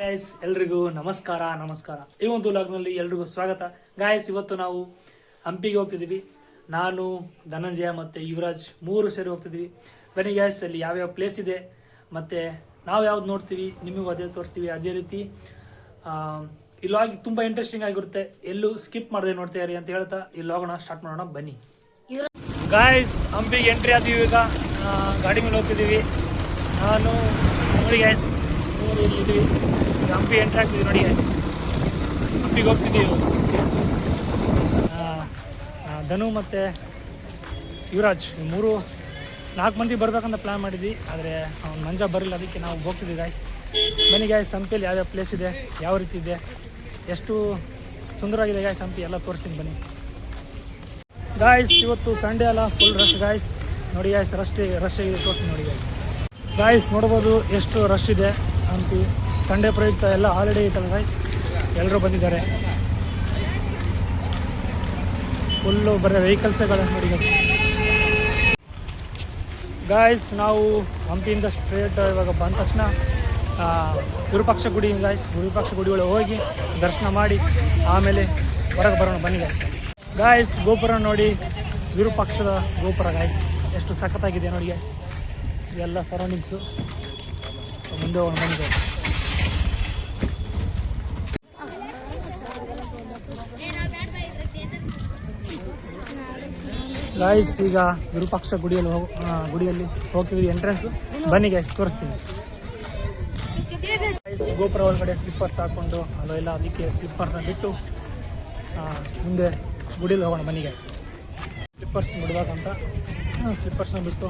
Guys ಎಲ್ರಿಗೂ ನಮಸ್ಕಾರ. ಈ ಒಂದು ವ್ಲಾಗ್ನಲ್ಲಿ ಎಲ್ರಿಗೂ ಸ್ವಾಗತ. ಗಾಯ್ಸ್ ಇವತ್ತು ನಾವು ಹಂಪಿಗೆ ಹೋಗ್ತಿದ್ದೀವಿ. ನಾನು, ಧನಂಜಯ ಮತ್ತು ಯುವರಾಜ್ 3 ಸೇರಿ ಹೋಗ್ತಿದ್ದೀವಿ. ಬನ್ನಿ ಗಾಯ್ಸ್, ಅಲ್ಲಿ ಯಾವ್ಯಾವ ಪ್ಲೇಸ್ ಇದೆ ಮತ್ತು ನಾವು ಯಾವ್ದು ನೋಡ್ತೀವಿ ನಿಮಗೂ ಅದೇ ತೋರಿಸ್ತೀವಿ. ಅದೇ ರೀತಿ ಈ ವ್ಲಾಗ್ ತುಂಬ ಇಂಟ್ರೆಸ್ಟಿಂಗ್ ಆಗಿರುತ್ತೆ, ಎಲ್ಲೂ ಸ್ಕಿಪ್ ಮಾಡದೆ ನೋಡ್ತಾ ಇರಿ ಅಂತ ಹೇಳ್ತಾ ಈ ವ್ಲಾಗ್ನ ಸ್ಟಾರ್ಟ್ ಮಾಡೋಣ ಬನ್ನಿ. ಗಾಯ್ಸ್ ಹಂಪಿಗೆ ಎಂಟ್ರಿ ಆದ್ವಿ. ಈಗ ಗಾಡಿ ಮೇಲೆ ಹೋಗ್ತಿದ್ದೀವಿ. ನಾನು ನೋಡಿ ಗಾಯ್ಸ್ ಇಲ್ಲಿದ್ದೀವಿ. ಹಂಪಿ ಎಂಟ್ರಿ ಆಗ್ತಿದ್ದೀವಿ ನೋಡಿ. ಹಂಪಿಗೆ ಹೋಗ್ತಿದ್ದೀವಿ. ಧನು ಮತ್ತು ಯುವರಾಜ್ 4 ಮಂದಿ ಬರ್ಬೇಕಂತ ಪ್ಲ್ಯಾನ್ ಮಾಡಿದ್ವಿ, ಆದರೆ ಅವ್ನು ಮಂಜ ಬರಲಿಲ್ಲ, ಅದಕ್ಕೆ ನಾವು ಹೋಗ್ತಿದ್ದೀವಿ ಗಾಯ್ಸ್. ಬನ್ನಿ ಗಾಯ್ಸ್, ಹಂಪಿಯಲ್ಲಿ ಯಾವ್ಯಾವ ಪ್ಲೇಸ್ ಇದೆ, ಯಾವ ರೀತಿ ಇದೆ, ಎಷ್ಟು ಸುಂದರವಾಗಿದೆ ಗಾಯ್ಸ್ ಹಂಪಿ ಎಲ್ಲ ತೋರಿಸ್ತೀನಿ ಬನ್ನಿ. ಗಾಯ್ಸ್ ಇವತ್ತು ಸಂಡೇ ಅಲ್ಲ, ಫುಲ್ ರಶ್ ಗಾಯ್ಸ್. ನೋಡಿ ಗಾಯ್ಸ್ ರಶ್ ಆಗಿದೆ, ತೋರಿಸ್ತೀನಿ ನೋಡಿ ಗಾಯ್ಸ್. ಗಾಯ್ಸ್ ನೋಡ್ಬೋದು ಎಷ್ಟು ರಶ್ ಇದೆ ಹಂಪಿ. ಸಂಡೇ ಪ್ರಯುಕ್ತ ಎಲ್ಲ ಹಾಲಿಡೇ ಐತಲ್ಲ ಗಾಯ್ಸ್, ಎಲ್ಲರೂ ಬಂದಿದ್ದಾರೆ. ಫುಲ್ಲು ಬರೀ ವೆಹಿಕಲ್ಸ್ಗಳ ನೋಡಿ ಗಾಯ್ಸ್. ನಾವು ಹಂಪಿಯಿಂದ ಸ್ಟ್ರೇಟ್ ಇವಾಗ ಬಂದ ತಕ್ಷಣ ವಿರೂಪಾಕ್ಷ ಗುಡಿ ಗಾಯ್ಸ್, ವಿರೂಪಾಕ್ಷ ಗುಡಿ ಒಳಗೆ ಹೋಗಿ ದರ್ಶನ ಮಾಡಿ ಆಮೇಲೆ ಹೊರಗೆ ಬರೋಣ ಬನ್ನಿ ಗಾಯ್ಸ್. ಗಾಯ್ಸ್ ಗೋಪುರ ನೋಡಿ, ವಿರೂಪಾಕ್ಷದ ಗೋಪುರ ಗಾಯ್ಸ್, ಎಷ್ಟು ಸಖತ್ತಾಗಿದೆ ನೋಡಿ ಗಾಯ್ಸ್. ಎಲ್ಲ ಸರೌಂಡಿಂಗ್ಸು. ಮುಂದೆ ಹೋಗೋಣ ಬನ್ನಿ ಗಾಯ್ಸ್. ಈಗ ವಿರೂಪಾಕ್ಷ ಗುಡಿಯಲ್ಲಿ ಹೋಗ್ತಿದ್ವಿ, ಎಂಟ್ರೆನ್ಸು. ಬನ್ನಿ ಗಾಯ್ಸ್ ತೋರಿಸ್ತೀನಿ. ಗಾಯ್ಸ್ ಗೋಪುರ ಒಳಗಡೆ ಸ್ಲಿಪ್ಪರ್ಸ್ ಹಾಕ್ಕೊಂಡು ಅಲ್ಲೆಲ್ಲ, ಅದಕ್ಕೆ ಸ್ಲಿಪ್ಪರ್ನ ಬಿಟ್ಟು ಮುಂದೆ ಗುಡಿಯಲ್ಲಿ ಹೋಗೋಣ ಬನ್ನಿ ಗಾಯ್ಸ್. ಸ್ಲಿಪ್ಪರ್ಸ್ ಬಿಡ್ಬೇಕಂತ ಸ್ಲಿಪ್ಪರ್ಸ್ನ ಬಿಟ್ಟು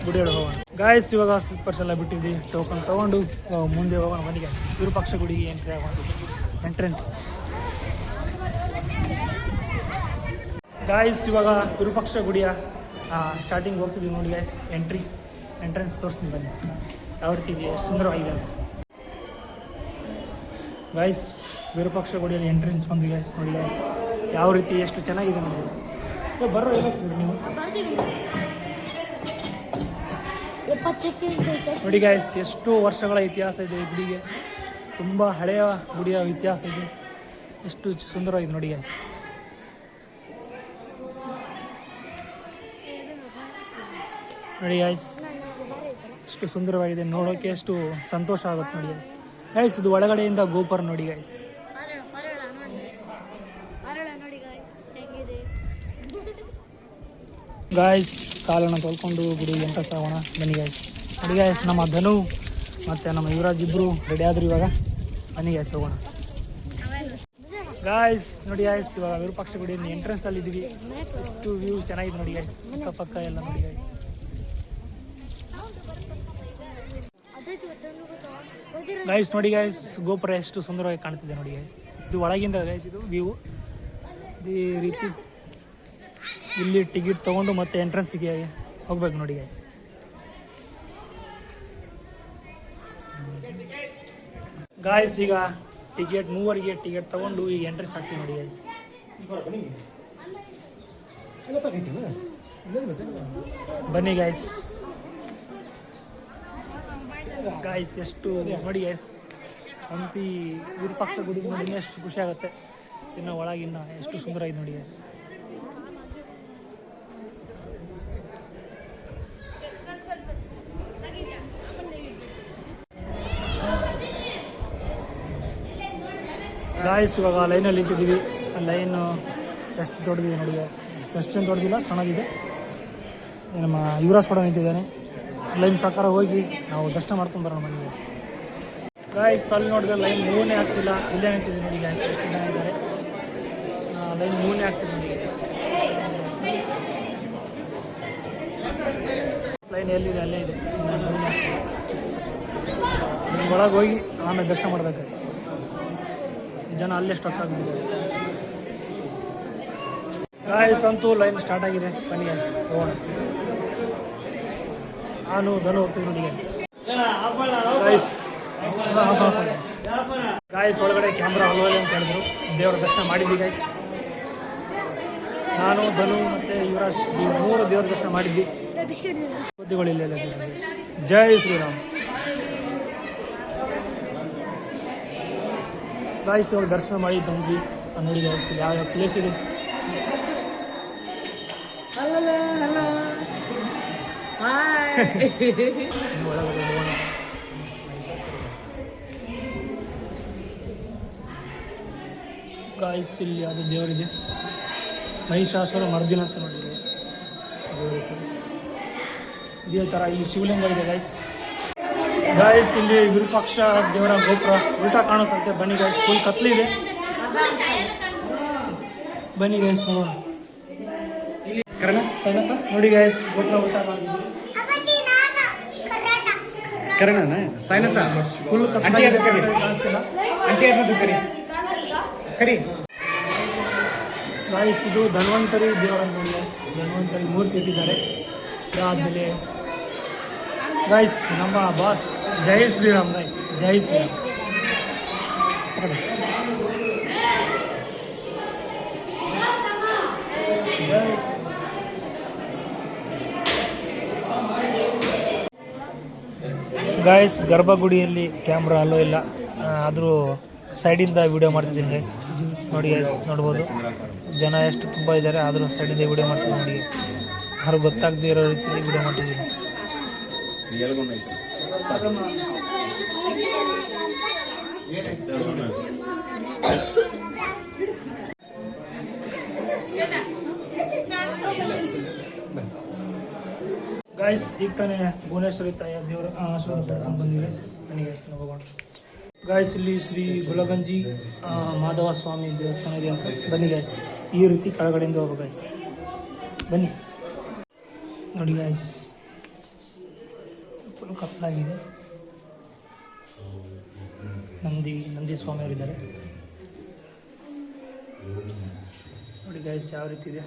ಗುಡಿಯೊಳಗೆ ಹೋಗೋಣ ಗಾಯ್ಸ್. ಇವಾಗ ಸ್ಲಿಪ್ಪರ್ಸ್ ಎಲ್ಲ ಬಿಟ್ಟಿದ್ವಿ, ಟೋಕನ್ ತೊಗೊಂಡು ಮುಂದೆ ಹೋಗೋಣ ಬನ್ನಿ ಗಾಯ್ಸ್. ವಿರೂಪಾಕ್ಷ ಗುಡಿಗೆ ಎಂಟ್ರಿ ಆಗೋಣ, ಎಂಟ್ರೆನ್ಸ್ ಗಾಯ್ಸ್. ಇವಾಗ ವಿರೂಪಾಕ್ಷ ಗುಡಿಯ ಸ್ಟಾರ್ಟಿಂಗ್ ಹೋಗ್ತಿದ್ದೀವಿ ನೋಡಿ ಗಾಯ್ಸ್. ಎಂಟ್ರೆನ್ಸ್ ತೋರಿಸ್ತೀನಿ ಬನ್ನಿ, ಯಾವ ರೀತಿ ಇದೆ, ಸುಂದರವಾಗಿದೆ ಅಂತ ಗಾಯ್ಸ್. ವಿರೂಪಾಕ್ಷ ಗುಡಿಯಲ್ಲಿ ಎಂಟ್ರೆನ್ಸ್ ಬಂದು ಗಾಯ್ಸ್ ನೋಡಿ ಗಾಯ್ಸ್, ಯಾವ ರೀತಿ ಎಷ್ಟು ಚೆನ್ನಾಗಿದೆ ನೋಡಿ. ಬರೋ ಹೋಗ್ತಿದ್ರಿ ನೀವು ನೋಡಿ ಗಾಯ್ಸ್, ಎಷ್ಟು ವರ್ಷಗಳ ಇತಿಹಾಸ ಇದೆ ಈ ಗುಡಿಗೆ. ತುಂಬ ಹಳೆಯ ಗುಡಿಯ ಇತಿಹಾಸ ಇದೆ, ಎಷ್ಟು ಸುಂದರವಾಗಿದೆ ನೋಡಿ ಗಾಯ್ಸ್. ನೋಡಿ ಗಾಯ್ಸ್ ಎಷ್ಟು ಸುಂದರವಾಗಿದೆ, ನೋಡೋಕೆ ಎಷ್ಟು ಸಂತೋಷ ಆಗುತ್ತೆ ನೋಡಿ ಗಾಯ್ಸ್. ಇದು ಒಳಗಡೆಯಿಂದ ಗೋಪುರ ನೋಡಿ ಗಾಯ್ಸ್. ಗಾಯ್ಸ್ ಕಾಲನ್ನು ತೊಳ್ಕೊಂಡು ಗುಡಿ ಎಂಟ್ರೆನ್ಸ್ ಆಗೋಣ ಬನ್ನಿ ಗಾಯ್ಸ್. ನೋಡಿ ಗಾಯ್ಸ್, ನಮ್ಮ ಧನು ಮತ್ತು ನಮ್ಮ ಯುವರಾಜ್ ಇಬ್ಬರು ರೆಡಿ ಆದ್ರು ಇವಾಗ. ಬನ್ನಿ ಗಾಯ್ಸ್ ಹೋಗೋಣ ಗಾಯ್ಸ್. ನೋಡಿ ಗಾಯ್ಸ್, ಇವಾಗ ವಿರೂಪಾಕ್ಷ ಗುಡಿಯಿಂದ ಎಂಟ್ರೆನ್ಸ್ ಅಲ್ಲಿ ಇದ್ದೀವಿ. ಎಷ್ಟು ವ್ಯೂ ಚೆನ್ನಾಗಿದೆ ನೋಡಿ ಗಾಯ್ಸ್, ಅಕ್ಕಪಕ್ಕ ಎಲ್ಲ ನೋಡಿ ಗಾಯ್ಸ್. ಗಾಯ್ಸ್ ನೋಡಿ ಗಾಯ್ಸ್, ಗೋಪುರ ಎಷ್ಟು ಸುಂದರವಾಗಿ ಕಾಣ್ತಿದೆ ನೋಡಿ ಗಾಯ್ಸ್. ಇದು ಒಳಗಿಂದ ಗಾಯ್ಸ್, ಇದು ವ್ಯೂ ಈ ರೀತಿ. ಇಲ್ಲಿ ಟಿಕೆಟ್ ತೊಗೊಂಡು ಮತ್ತೆ ಎಂಟ್ರೆನ್ಸಿಗೆ ಹೋಗ್ಬೇಕು ನೋಡಿ ಗಾಯ್ಸ್. ಗಾಯ್ಸ್ ಈಗ ಮೂವರಿಗೆ ಟಿಕೆಟ್ ತೊಗೊಂಡು ಈಗ ಎಂಟ್ರೆನ್ಸ್ ಆಗ್ತೀವಿ ನೋಡಿ ಗಾಯ್ಸ್. ಬನ್ನಿ ಗಾಯ್ಸ್. ಗಾಯ್ಸ್ ಎಷ್ಟು ನೋಡಿ ಗಾಯ್ಸ್, ಹಂಪಿ ವಿರೂಪಾಕ್ಷ ಗುಡಿ ನೋಡಿ ಎಷ್ಟು ಖುಷಿ ಆಗುತ್ತೆ. ಇನ್ನು ಒಳಗಿನ್ನ ಎಷ್ಟು ಸುಂದರ ಇದೆ ನೋಡಿ ಗಾಯ್ಸ್. ಗಾಯ್ಸ್ ಇವಾಗ ಲೈನಲ್ಲಿ ನಿಂತಿದ್ದೀವಿ. ಲೈನು ಎಷ್ಟು ದೊಡ್ಡದಿದೆ ನೋಡಿ ಗಾಯ್ಸ್, ಎಷ್ಟೇನು ದೊಡ್ಡದಿಲ್ಲ, ಸಣ್ಣದಿದೆ. ನಮ್ಮ ಯುವರಾಜ್ ಕೂಡ ನಿಂತಿದ್ದಾನೆ. ಲೈನ್ ಪ್ರಕಾರ ಹೋಗಿ ನಾವು ದರ್ಶನ ಮಾಡ್ಕೊಂಡು ಬರೋಣ ಬನ್ನಿ ಗಾಯ್ಸ್. ಗಾಯ್ಸ್ ಅಲ್ಲಿ ನೋಡಿದ್ರೆ ಲೈನ್ ಮೂವೇ ಆಗ್ತಿಲ್ಲ, ಇಲ್ಲೇ ನಿಂತಿದ್ದೀವಿ ನೋಡಿ ಗಾಯ್ಸ್. ಎಷ್ಟು ಜನ ಇದ್ದಾರೆ, ಲೈನ್ ಮೂವೇ ಆಗ್ತಿದೆ ನೋಡಿ ಗಾಯ್ಸ್. ಲೈನ್ ಎಲ್ಲಿದೆ ಅಲ್ಲೇ ಇದೆ, ಒಳಗೆ ಹೋಗಿ ಆಮೇಲೆ ದರ್ಶನ ಮಾಡಬೇಕು. ಜನ ಅಲ್ಲೇ ಸ್ಟಕ್ ಆಗಿದ್ದಾರೆ ಗಾಯ್ಸ್. ಅಂತೂ ಲೈನ್ ಸ್ಟಾರ್ಟ್ ಆಗಿದೆ, ಬನ್ನಿ ಗಾಯ್ಸ್ ಹೋಗೋಣ. ನಾನು ಧನು ಹೋಗ್ತೀವಿ ನೋಡಿ ಗಾಯ್ಸ್. ಗಾಯ್ಸ್ ಒಳಗಡೆ ಕ್ಯಾಮ್ರಾ ಅಲೋಲೆ ಅಂತ ಹೇಳಿದ್ರು, ದೇವರ ದರ್ಶನ ಮಾಡಿದ್ವಿ ಗಾಯ್ಸ್. ನಾನು ಧನು ಮತ್ತು ಯುವರಾಜ್ 3 ದೇವರ ದರ್ಶನ ಮಾಡಿದ್ವಿ. ಬುದ್ಧಿಗಳಿಲ್ಲ. ಜೈ ಶ್ರೀರಾಮ್. ಗಾಯ್ಸ್ ಇವಾಗ ದರ್ಶನ ಮಾಡಿ ಬಂದ್ವಿ. ನೋಡಿ ಗಾಯ್ಸ್ ಯಾವ ಪ್ಲೇಸ್ ಇದೆ. ಒಳಗಡೆ ಹೋಗೋಣ. ಗಾಯ್ಸ್ ಇಲ್ಲಿ ಅದು ದೇವರಿದೆ, ಮಹಿಷಾಸುರ ಮರ್ದಿನ ಅಂತ ನೋಡಿ ದೇವರ ಹೆಸರು. ಇದೇ ಥರ ಇಲ್ಲಿ ಶಿವಲಿಂಗ ಇದೆ ಗಾಯ್ಸ್. ಗಾಯ್ಸ್ ಇಲ್ಲಿ ವಿರೂಪಾಕ್ಷ ದೇವರ ಗೋಪುರ ಉಲ್ಟಾ ಕಾಣುತ್ತಂತೆ. ಬನ್ನಿ ಗಾಯ್ಸ್, ಫುಲ್ ಕತ್ಲಿದೆ. ಬನ್ನಿ ಗಾಯ್ಸ್ ನೋಡೋಣ. ನೋಡಿ ಗಾಯ್ಸ್ ಗೋಪುರ ಉಲ್ಟಾ ಕಾಣಿದೆ. ಫುಲ್ ಗಾಯ್ಸ್ ಇದು ಧನ್ವಂತರಿ ದೇವರ ನೋಡಿ. ಧನ್ವಂತರಿ ಮೂರ್ತಿ ಇಟ್ಟಿದ್ದಾರೆ. ಅದಾದಮೇಲೆ ಗಾಯ್ಸ್ ನಮ್ಮ ಬಾಸ್ ಜೈ ಶ್ರೀರಾಮ್ ಗಾಯ್ಸ್, ಜೈ ಶ್ರೀರಾಮ್. ಗಾಯ್ಸ್ ಗರ್ಭಗುಡಿಯಲ್ಲಿ ಕ್ಯಾಮ್ರಾ ಅಲ್ಲೋ ಇಲ್ಲ, ಆದರೂ ಸೈಡಿಂದ ವಿಡಿಯೋ ಮಾಡ್ತಿದ್ದೀನಿ ಗೈಸ್. ನೋಡಿ ಗೈಸ್, ನೋಡ್ಬೋದು ಜನ ಎಷ್ಟು ತುಂಬ ಇದ್ದಾರೆ, ಆದರೂ ಸೈಡಿಂದ ವಿಡಿಯೋ ಮಾಡ್ತೀನಿ. ನೋಡಿ ಯಾರು ಗೊತ್ತಾಗದೇ ಇರೋ ರೀತಿಯಲ್ಲಿ ವಿಡಿಯೋ ಮಾಡ್ತಿದ್ದೀನಿ. ಗಾಯ್ಸ್ ಈಗ ತಾನೇ ಭುವನೇಶ್ವರಿ ತಾಯಿಯ ದೇವರ ಆಶೀರ್ವಾದ ಪಡ್ಕೊಂಡು ಬಂದಿವೆ. ಬನ್ನಿ ಗಾಯ್ಸ್ ಹೋಗೋಣ. ಗಾಯ್ಸ್ ಇಲ್ಲಿ ಶ್ರೀ ಗುಲಗಂಜಿ ಮಾಧವ ಸ್ವಾಮಿ ದೇವಸ್ಥಾನ ಇದೆ ಅಂತ. ಬನ್ನಿ ಗಾಯ್ಸ್, ಈ ರೀತಿ ಕೆಳಗಡೆಯಿಂದ ಹೋಗೋ ಗಾಯ್ಸ್. ಬನ್ನಿ ನೋಡಿ ಗಾಯ್ಸ್, ಫುಲ್ ಕತ್ತಲಾಗಿದೆ. ನಂದಿ ಸ್ವಾಮಿಯವರಿದ್ದಾರೆ ನೋಡಿ ಗಾಯ್ಸ್, ಯಾವ ರೀತಿ ಇದೆ.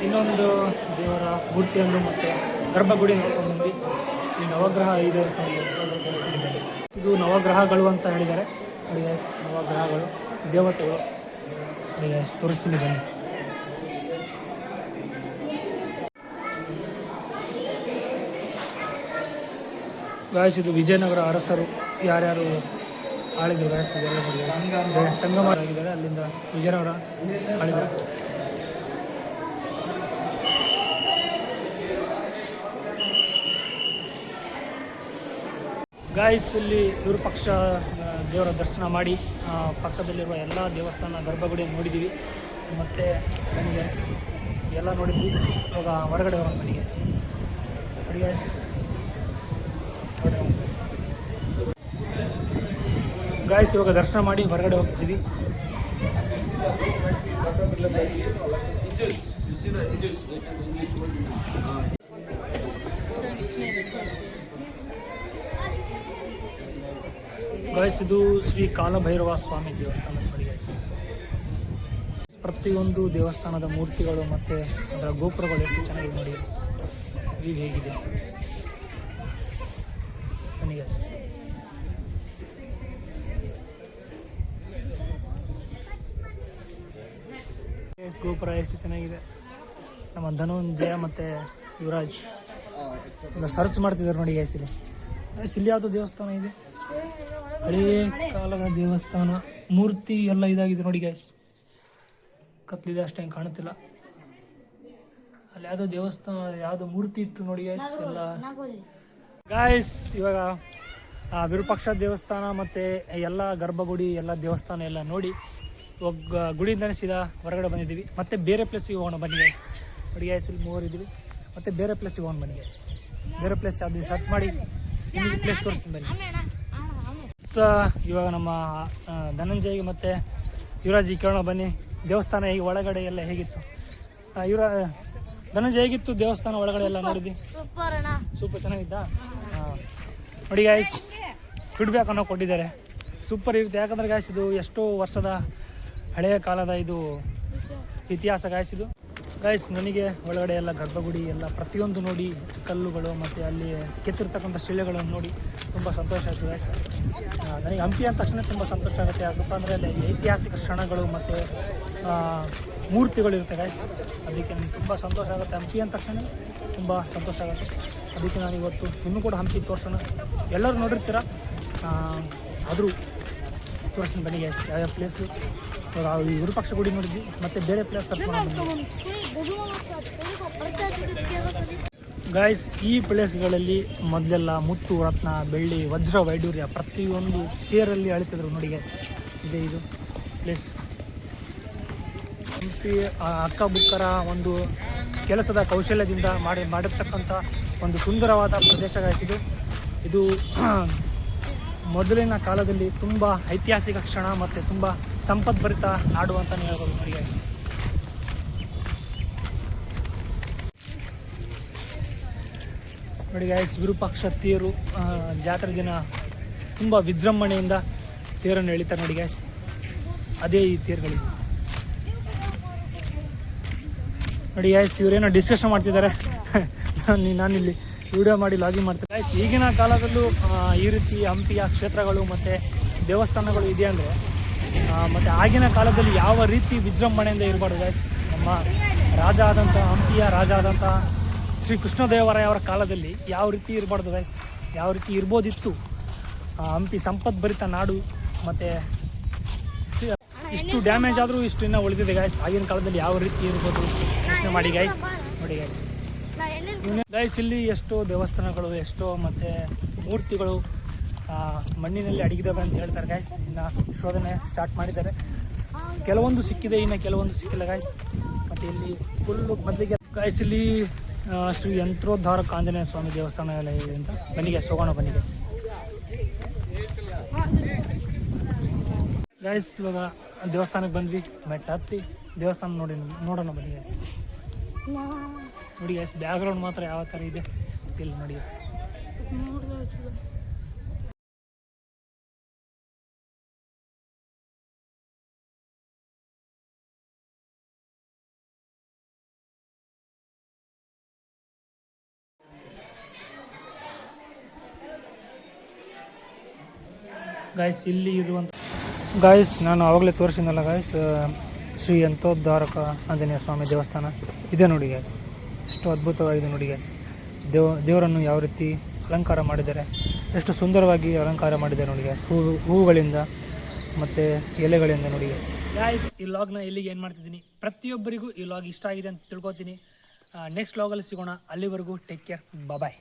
ಇನ್ನೊಂದು ದೇವರ ಮೂರ್ತಿಯನ್ನು ಮತ್ತು ಗರ್ಭಗುಡಿ ನೋಡ್ಕೊಂಡು ಬಂದ್ವಿ. ಈ ನವಗ್ರಹ ಇದೆ. ಇದು ನವಗ್ರಹಗಳು ಅಂತ ಹೇಳಿದ್ದಾರೆ ನೋಡಿ ಗಾಯ್ಸ್. ನವಗ್ರಹಗಳು ದೇವತೆಗಳು ನೋಡಿ ಗಾಯ್ಸ್, ತೋರಿಸ್ತೀನಿ ಬನ್ನಿ. ಗಾಯ್ಸ್ ಇದು ವಿಜಯನಗರ ಅರಸರು ಯಾರ್ಯಾರು ಆಳಿದ್ರು ಗಾಯ್ಸ್, ಇದೆಲ್ಲ ನೋಡಿ. ಸಂಗಮ ಆಗಿದ್ದಾರೆ, ಅಲ್ಲಿಂದ ವಿಜಯನಗರ ಆಳಿದ್ದಾರೆ. ಗಾಯ್ಸ್ ಇಲ್ಲಿ ವಿರೂಪಾಕ್ಷ ದೇವರ ದರ್ಶನ ಮಾಡಿ ಪಕ್ಕದಲ್ಲಿರುವ ಎಲ್ಲ ದೇವಸ್ಥಾನ ಗರ್ಭಗುಡಿ ನೋಡಿದ್ದೀವಿ. ಮತ್ತು ಬನ್ನಿ ಗಾಯ್ಸ್ ಎಲ್ಲ ನೋಡಿದ್ವಿ. ಇವಾಗ ಹೊರಗಡೆ ಹೋಗೋಣ. ಬನ್ನಿ ಗಾಯ್ಸ್, ನೋಡಿ ಗಾಯ್ಸ್ ಗಾಯ್ಸ್ ಇವಾಗ ದರ್ಶನ ಮಾಡಿ ಹೊರಗಡೆ ಹೋಗ್ತಿದ್ದೀವಿ. ಗಾಯ್ಸ್ ಇದು ಶ್ರೀ ಕಾಲಭೈರವ ಸ್ವಾಮಿ ದೇವಸ್ಥಾನ ನೋಡಿ ಗಾಯ್ಸ್. ಪ್ರತಿಯೊಂದು ದೇವಸ್ಥಾನದ ಮೂರ್ತಿಗಳು ಮತ್ತು ಅದರ ಗೋಪುರಗಳು ಎಷ್ಟು ಚೆನ್ನಾಗಿದೆ ನೋಡಿ. ಈಗ ಹೇಗಿದೆ ಬನ್ನಿ ಗಾಯ್ಸ್. ಗೋಪುರ ಎಷ್ಟು ಚೆನ್ನಾಗಿದೆ. ನಮ್ಮ ಧನಂಜಯ ಮತ್ತು ಯುವರಾಜ್ ಎಲ್ಲ ಸರ್ಚ್ ಮಾಡ್ತಿದ್ದಾರೆ ನೋಡಿ ಗಾಯ್ಸ್. ಇಲ್ಲಿ ಯಾವುದು ದೇವಸ್ಥಾನ ಇದೆ, ಹಳೆಯ ಕಾಲದ ದೇವಸ್ಥಾನ. ಮೂರ್ತಿ ಎಲ್ಲ ಇದಾಗಿದೆ ನೋಡಿ ಗಾಯ್ಸ್. ಕತ್ಲಿದೆ ಅಷ್ಟೇ ಕಾಣುತ್ತಿಲ್ಲ. ಅಲ್ಲಿ ಯಾವುದೋ ದೇವಸ್ಥಾನ, ಯಾವುದೋ ಮೂರ್ತಿ ಇತ್ತು ನೋಡಿ ಗಾಯ್ಸ್ ಎಲ್ಲ. ಗಾಯ್ಸ್ ಇವಾಗ ವಿರೂಪಾಕ್ಷ ದೇವಸ್ಥಾನ ಮತ್ತು ಎಲ್ಲ ಗರ್ಭಗುಡಿ ಎಲ್ಲ ದೇವಸ್ಥಾನ ಎಲ್ಲ ನೋಡಿ ಗುಡಿಯಿಂದ ಸೀದಾ ಹೊರಗಡೆ ಬಂದಿದ್ದೀವಿ. ಮತ್ತೆ ಬೇರೆ ಪ್ಲೇಸಿಗೆ ಹೋಗೋಣ ಬನ್ನಿ ಗಾಯ್ಸ್. ನೋಡಿ ಗಾಯ್ಸ್ ಇಲ್ಲಿ ಮೂವರು ಇದ್ದೀವಿ. ಮತ್ತೆ ಬೇರೆ ಪ್ಲೇಸಿಗೆ ಹೋಗೋಣ ಬನ್ನಿ ಗಾಯ್ಸ್. ಬೇರೆ ಪ್ಲೇಸ್ ಅದು ಸರ್ಚ್ ಮಾಡಿ ನಿಮಗೆ ಪ್ಲೇಸ್ ತೋರಿಸ್ತೀನಿ ಬನ್ನಿ. ಇವಾಗ ನಮ್ಮ ಧನಂಜಯಗೆ ಮತ್ತು ಯುವರಾಜಿಗೆ ಕೇಳೋಣ ಬನ್ನಿ, ದೇವಸ್ಥಾನ ಹೇಗೆ ಒಳಗಡೆ ಎಲ್ಲ ಹೇಗಿತ್ತು? ಧನಂಜಯ ಹೇಗಿತ್ತು ದೇವಸ್ಥಾನ ಒಳಗಡೆ ಎಲ್ಲ ನೋಡಿದ್ವಿ? ಸೂಪರ್ ಚೆನ್ನಾಗಿತ್ತಾ? ನೋಡಿ ಗಾಯ್ಸ್ ಫೀಡ್ಬ್ಯಾಕ್ ಅನ್ನೋ ಕೊಟ್ಟಿದ್ದಾರೆ. ಸೂಪರ್ ಇರುತ್ತೆ. ಯಾಕಂದರೆ ಗಾಯ್ಸ್ ಇದು ಎಷ್ಟೋ ವರ್ಷದ ಹಳೆಯ ಕಾಲದ ಇದು ಇತಿಹಾಸ ಗಾಯ್ಸ್ ಇದು. ಗಾಯ್ಸ್ ನನಗೆ ಒಳಗಡೆ ಎಲ್ಲ ಗರ್ಭಗುಡಿ ಎಲ್ಲ ಪ್ರತಿಯೊಂದು ನೋಡಿ, ಕಲ್ಲುಗಳು ಮತ್ತು ಅಲ್ಲಿ ಕೆತ್ತಿರ್ತಕ್ಕಂಥ ಶಿಲೆಗಳನ್ನು ನೋಡಿ ತುಂಬ ಸಂತೋಷ ಆಯಿತು ಗಾಯ್ಸ್. ನನಗೆ ಹಂಪಿ ಅಂದ ತಕ್ಷಣ ತುಂಬ ಸಂತೋಷ ಆಗುತ್ತೆ. ಯಾಕಪ್ಪ ಅಂದರೆ ಅಲ್ಲಿ ಐತಿಹಾಸಿಕ ಕ್ಷಣಗಳು ಮತ್ತು ಮೂರ್ತಿಗಳಿರುತ್ತೆ ಗಾಯ್ಸ್. ಅದಕ್ಕೆ ನನಗೆ ತುಂಬ ಸಂತೋಷ ಆಗುತ್ತೆ. ಹಂಪಿ ಅಂದ ತಕ್ಷಣ ತುಂಬ ಸಂತೋಷ ಆಗುತ್ತೆ. ಅದಕ್ಕೆ ನಾನು ಇವತ್ತು ಇನ್ನೂ ಕೂಡ ಹಂಪಿ ತೋರಿಸೋಣ. ಎಲ್ಲರೂ ನೋಡಿರ್ತೀರ, ಆದರೂ ತೋರಿಸ್ತೀನಿ ಬನ್ನಿ ಗಾಯ್ಸ್. ಯಾವ್ಯಾವ ಪ್ಲೇಸು ವಿರೂಪಾಕ್ಷ ಗುಡಿ ನೋಡಿದ್ವಿ, ಮತ್ತು ಬೇರೆ ಪ್ಲೇಸ್ ಸರ್ಚ್ ಮಾಡಿ ಗಾಯ್ಸ್. ಈ ಪ್ಲೇಸ್ಗಳಲ್ಲಿ ಮೊದಲೆಲ್ಲ ಮುತ್ತು, ರತ್ನ, ಬೆಳ್ಳಿ, ವಜ್ರ, ವೈಡೂರ್ಯ ಪ್ರತಿಯೊಂದು ಸೇರಲ್ಲಿ ಅಳಿತಿದ್ರು ನೋಡಿ ಗಾಯ್ಸ್. ಇದೆ ಇದು ಪ್ಲೇಸ್. ಹಂಪಿ ಅಕ್ಕಬುಕ್ಕರ ಒಂದು ಕೆಲಸದ ಕೌಶಲ್ಯದಿಂದ ಮಾಡಿರ್ತಕ್ಕಂಥ ಒಂದು ಸುಂದರವಾದ ಪ್ರದೇಶ ಗಾಯ್ಸ್ ಇದು. ಇದು ಮೊದಲಿನ ಕಾಲದಲ್ಲಿ ತುಂಬ ಐತಿಹಾಸಿಕ ಕ್ಷಣ ಮತ್ತು ತುಂಬ ಸಂಪದ್ಭರಿತ ನಾಡು ಅಂತಲೇ ಹೇಳ್ಬೋದು ನೋಡಿ ಗಾಯ್ಸ್. ನೋಡಿ ಗಾಯ್ಸ್, ವಿರೂಪಾಕ್ಷ ತೇರು ಜಾತ್ರೆ ದಿನ ತುಂಬ ವಿಜೃಂಭಣೆಯಿಂದ ತೇರನ್ನು ಎಳಿತಾರೆ ನೋಡಿ ಗಾಯ್ಸ್. ಅದೇ ಈ ತೇರುಗಳಿವೆ ನೋಡಿ ಗಾಯ್ಸ್. ಇವರೇನೋ ಡಿಸ್ಕಷನ್ ಮಾಡ್ತಿದ್ದಾರೆ, ನಾನಿಲ್ಲಿ ವಿಡಿಯೋ ಮಾಡಿ ಲಾಗಿನ್ ಮಾಡ್ತೀನಿ ಗಾಯ್ಸ್. ಈಗಿನ ಕಾಲದಲ್ಲೂ ಈ ರೀತಿ ಹಂಪಿಯ ಕ್ಷೇತ್ರಗಳು ಮತ್ತು ದೇವಸ್ಥಾನಗಳು ಇದೆ ಅಂದರೆ, ಮತ್ತು ಆಗಿನ ಕಾಲದಲ್ಲಿ ಯಾವ ರೀತಿ ವಿಜೃಂಭಣೆಯಿಂದ ಇರಬಾರ್ದು ಗಾಯ್ಸ್. ನಮ್ಮ ರಾಜ ಆದಂಥ ಹಂಪಿಯ ರಾಜ ಆದಂಥ ಶ್ರೀ ಕೃಷ್ಣದೇವರಾಯವರ ಕಾಲದಲ್ಲಿ ಯಾವ ರೀತಿ ಇರಬಾರ್ದು ಗಾಯ್ಸ್, ಯಾವ ರೀತಿ ಇರ್ಬೋದಿತ್ತು. ಹಂಪಿ ಸಂಪದ್ಭರಿತ ನಾಡು, ಮತ್ತು ಇಷ್ಟು ಡ್ಯಾಮೇಜ್ ಆದರೂ ಇಷ್ಟು ಇನ್ನೂ ಉಳಿದಿದೆ ಗಾಯ್ಸ್. ಆಗಿನ ಕಾಲದಲ್ಲಿ ಯಾವ ರೀತಿ ಇರ್ಬೋದು ಯೋಚನೆ ಮಾಡಿ ಗಾಯ್ಸ್. ನೋಡಿ ಗಾಯ್ಸ್, ಗಾಯ್ಸ್ ಇಲ್ಲಿ ಎಷ್ಟೋ ದೇವಸ್ಥಾನಗಳು, ಎಷ್ಟೋ ಮತ್ತು ಮೂರ್ತಿಗಳು ಮಣ್ಣಿನಲ್ಲಿ ಅಡಗಿದ್ದಾವೆ ಅಂತ ಹೇಳ್ತಾರೆ ಗಾಯ್ಸ್. ಇನ್ನು ಶೋಧನೆ ಸ್ಟಾರ್ಟ್ ಮಾಡಿದ್ದಾರೆ. ಕೆಲವೊಂದು ಸಿಕ್ಕಿದೆ, ಇನ್ನು ಕೆಲವೊಂದು ಸಿಕ್ಕಿಲ್ಲ ಗಾಯ್ಸ್. ಮತ್ತು ಇಲ್ಲಿ ಫುಲ್ಲು ಮೊದಲಿಗೆ ಗಾಯ್ಸ್ ಇಲ್ಲಿ ಶ್ರೀ ಯಂತ್ರೋದ್ಧಾರಕ ಆಂಜನೇಯ ಸ್ವಾಮಿ ದೇವಸ್ಥಾನ ಎಲ್ಲ ಇದೆ ಅಂತ. ಬನ್ನಿ ಗಾಯ್ಸ್, ಹೋಗೋಣ ಬನ್ನಿ ಗಾಯ್ಸ್. ಗಾಯ್ಸ್ ಇವಾಗ ದೇವಸ್ಥಾನಕ್ಕೆ ಬಂದ್ವಿ, ಮೆಟ್ಟ ಹತ್ತಿ ದೇವಸ್ಥಾನ ನೋಡೋಣ ಬನ್ನಿ ಗಾಯ್ಸ್. ನೋಡಿ ಗಾಯ್ಸ್, ಬ್ಯಾಕ್ಗ್ರೌಂಡ್ ಮಾತ್ರ ಯಾವ ಥರ ಇದೆ ಇಲ್ಲಿ ನೋಡಿ. ಗಾಯ್ಸ್ ಇಲ್ಲಿ ಇರುವಂಥ ಗಾಯ್ಸ್, ನಾನು ಆವಾಗಲೇ ತೋರಿಸಿದ್ನಲ್ಲ ಗಾಯ್ಸ್, ಶ್ರೀ ಯಂತ್ರೋದ್ಧಾರಕ ಆಂಜನೇಯ ಸ್ವಾಮಿ ದೇವಸ್ಥಾನ ಇದೆ ನೋಡಿ ಗಾಯ್ಸ್. ಎಷ್ಟು ಅದ್ಭುತವಾಗಿದೆ ನೋಡಿ ಗಾಯ್ಸ್. ದೇವರನ್ನು ಯಾವ ರೀತಿ ಅಲಂಕಾರ ಮಾಡಿದ್ದಾರೆ, ಎಷ್ಟು ಸುಂದರವಾಗಿ ಅಲಂಕಾರ ಮಾಡಿದ್ದಾರೆ ನೋಡಿ ಗಾಯ್ಸ್. ಹೂವುಗಳಿಂದ ಮತ್ತು ಎಲೆಗಳಿಂದ ನೋಡಿ ಗಾಯ್ಸ್. ಗಾಯ್ಸ್ ಈ ಲಾಗ್ನ ಇಲ್ಲಿಗೆ ಏನು ಮಾಡ್ತಿದ್ದೀನಿ, ಪ್ರತಿಯೊಬ್ಬರಿಗೂ ಈ ಲಾಗ್ ಇಷ್ಟ ಆಗಿದೆ ಅಂತ ತಿಳ್ಕೊತೀನಿ. ನೆಕ್ಸ್ಟ್ ಲಾಗಲ್ಲಿ ಸಿಗೋಣ. ಅಲ್ಲಿವರೆಗೂ ಟೇಕ್ ಕೇರ್, ಬಾಯ್.